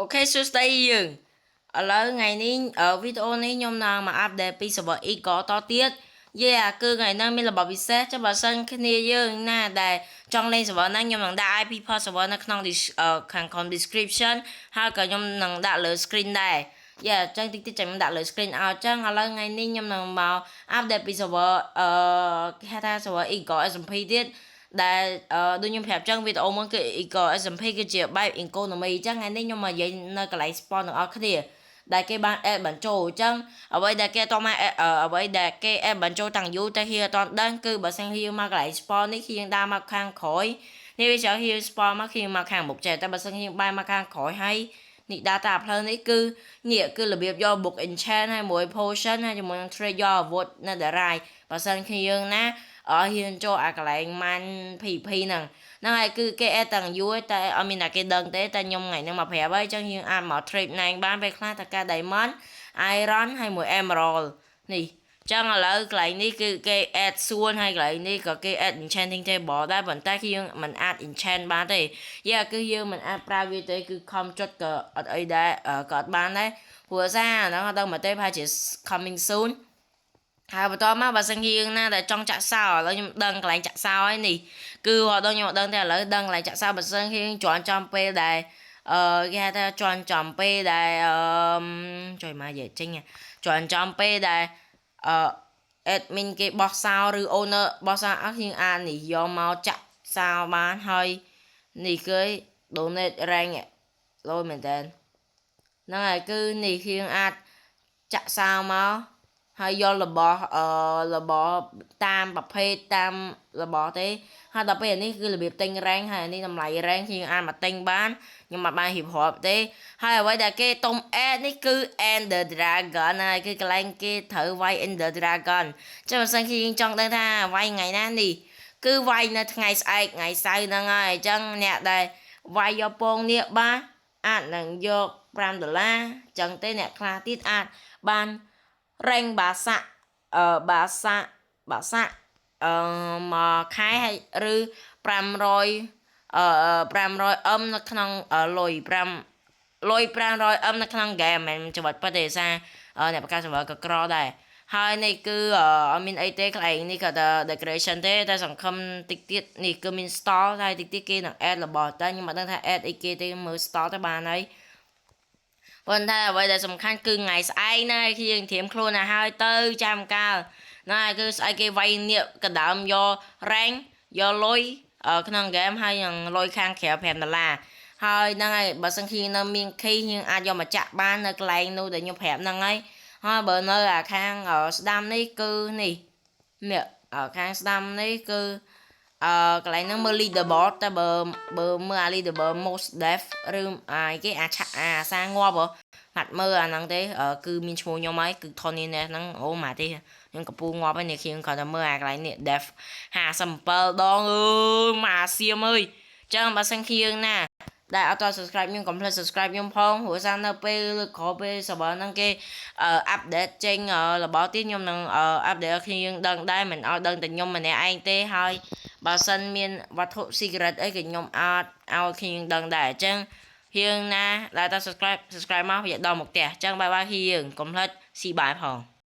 Ok, so stay យើងឥឡូវថ្ងៃនេះវីដេអូនេះខ្ញុំនឹងមកអាប់ដេតពី server Eagle តទៀតគឺថ្ងៃនេះមានរបបពិសេសចាំបើសិនគ្នាយើងណាដែលចង់លេង server ហ្នឹងខ្ញុំនឹងដាក់ IP port server នៅក្នុងខាង description ហើយក៏ខ្ញុំនឹងដាក់លើ screen ដែរអញ្ចឹងតិចតិចចាំខ្ញុំដាក់លើ screen ឲ្យអញ្ចឹងឥឡូវថ្ងៃនេះខ្ញុំនឹងមកអាប់ដេតពី server គេហៅថា server Eagle SMP ទៀតដែលដូចខ្ញុំប្រាប់ចឹងវីដេអូមុនគឺ Eagle SMP គឺជាបែប economy អញ្ចឹងថ្ងៃនេះខ្ញុំមកនិយាយនៅកន្លែង spawn ទាំងអស់គ្នាដែលគេបាន add បញ្ចូលអញ្ចឹងអ្វីដែលគេអត់មកអ្វីដែលគេ add បញ្ចូលតាំងយូរតែហ៊ីអត់ដឹងគឺបើសិនហ៊ីមកកន្លែង spawn នេះហ៊ីដើរមកខាងក្រោយនេះវាចូលហ៊ី spawn មកហ៊ីមកខាងមុខចេះតែបើសិនហ៊ីបែរមកខាងក្រោយហើយនេះ data ផ្លូវនេះគឺងាកគឺរបៀបយក book enchant ហើយមួយ potion ហើយជាមួយនឹង trade យកអាវុធនៅដរាយបើសិនគ្នាយើងណាហ៊ានចូលអាកន្លែងម៉ាន់ PVP ហ្នឹងហើយគឺគេអេតាំងយូរតែអត់មានតែគេដឹងទេតែខ្ញុំថ្ងៃហ្នឹងមកប្រាប់ហើយអញ្ចឹងយើងអាចមក trade ណែងបានពេលខ្លះតែការ diamond iron ហើយមួយ emerald នេះចឹងឥឡូវកន្លែងនេះគឺគេ add សួនហើយកន្លែងនេះក៏គេ add enchanting table ដែរប៉ុន្តែគឺយើងមិនអាច enchant បានទេគឺយើងមិនអាចប្រើវាទេគឺខំចុចក៏អត់អីដែរក៏អត់បានដែរព្រោះសារហ្នឹងអត់ដឹងមកទេប្រហែលជា coming soon ហើយបន្តមកបើសិនជាយើងណាដែលចង់ចាក់សោឥឡូវខ្ញុំដឹងកន្លែងចាក់សោហើយនេះគឺរហូតដល់ខ្ញុំអត់ដឹងទេឥឡូវដឹងកន្លែងចាក់សោបើសិនជាយើងជន់ចំពេលដែលគេហៅថាជន់ចំពេលដែលជួយមកនិយាយចេញជន់ចំពេលដែលadmin គេបោះសោឬ owner បោះសោអស់យើងអាចនេះយកមកចាក់សោបានហើយនេះគឺ donate rank លយមែនតើហ្នឹងហើយគឺនេះយើងអាចចាក់សោមកហើយយករបស់តាមប្រភេទតាមរបស់ទេហើយដល់ពេលនេះគឺរបៀបទិញ rank ហើយនេះតម្លៃ rank យើងអាចមកទិញបានខ្ញុំមិនបានរៀបរាប់ទេហើយអ្វីដែលគេតុំ add នេះគឺ Ender Dragon ហើយគឺកន្លែងគេត្រូវវាយ Ender Dragon ចាំបើសិនជាយើងចង់ដឹងថាវាយថ្ងៃណានេះគឺវាយនៅថ្ងៃស្អែកថ្ងៃសៅរ៍ហ្នឹងហើយអញ្ចឹងអ្នកដែលវាយយកពងនេះបានអាចនឹងយក$5អញ្ចឹងទេអ្នកខ្លះទៀតអាចបាន rank បាសាក់មកខែហើយឬ500នៅក្នុងលុយ500នៅក្នុង game មិនច្បាច់ប៉ុន្តែសារអ្នកបង្កើត server ក៏ក្រដែរហើយនេះគឺអត់មានអីទេកន្លែងនេះក៏ decoration ទេតែសង្ឃឹមតិចទៀតនេះគឺមាន store ហើយតិចទៀតគេនឹង add របស់តែខ្ញុំមិនដឹងថា add អីគេទេមើល store ទៅបានហើយប៉ុន្តែអ្វីដែលសំខាន់គឺថ្ងៃស្អែកណាយើងត្រៀមខ្លួនឲ្យហើយទៅចាំកាលណាគឺស្អែកគេវាយនេះកណ្ដើមយក rank យកលុយក្នុង game ហើយនឹងលុយខាងក្រៅ$5ហើយហ្នឹងហើយបើសិនជានៅមាន key យើងអាចយកមកចាក់បាននៅកន្លែងនោះដែលខ្ញុំប្រាប់ហ្នឹងហើយបើនៅអាខាងស្ដាំនេះគឺនេះខាងស្ដាំនេះគឺកន្លែងហ្នឹងមើល leaderboard តែបើមើលអា leaderboard most death ឬគេអាសាងាប់ហាត់មើលអាហ្នឹងទេគឺមានឈ្មោះខ្ញុំហើយគឺ Tony Ness ហ្នឹងអូម៉ាទេខ្ញុំកំពុងងាប់ហើយនេះខ្ញុំគាត់តែមើលអាកន្លែងនេះ death 57ដងអើយម៉ាសៀមអើយចឹងបើសិនជាយើងណាដែលអត់ត subscribe ខ្ញុំកុំភ្លេច subscribe ខ្ញុំផងព្រោះសារនៅពេលលើក្រោយពេល server ហ្នឹងគេអាប់ដេតចេញរបស់ទៀតខ្ញុំនឹងអាប់ដេតឲ្យគ្នាយើងដឹងដែរមិនឲ្យដឹងតែខ្ញុំម្នាក់ឯងទេហើយបើសិនមានវត្ថុ secret អីក៏ខ្ញុំអាចឲ្យគ្នាយើងដឹងដែរអញ្ចឹងយើងណាដែលត subscribe មកវាដល់មកផ្ទះអញ្ចឹងបាយបាយគ្នាយើងកុំភ្លេចស៊ីបាយផង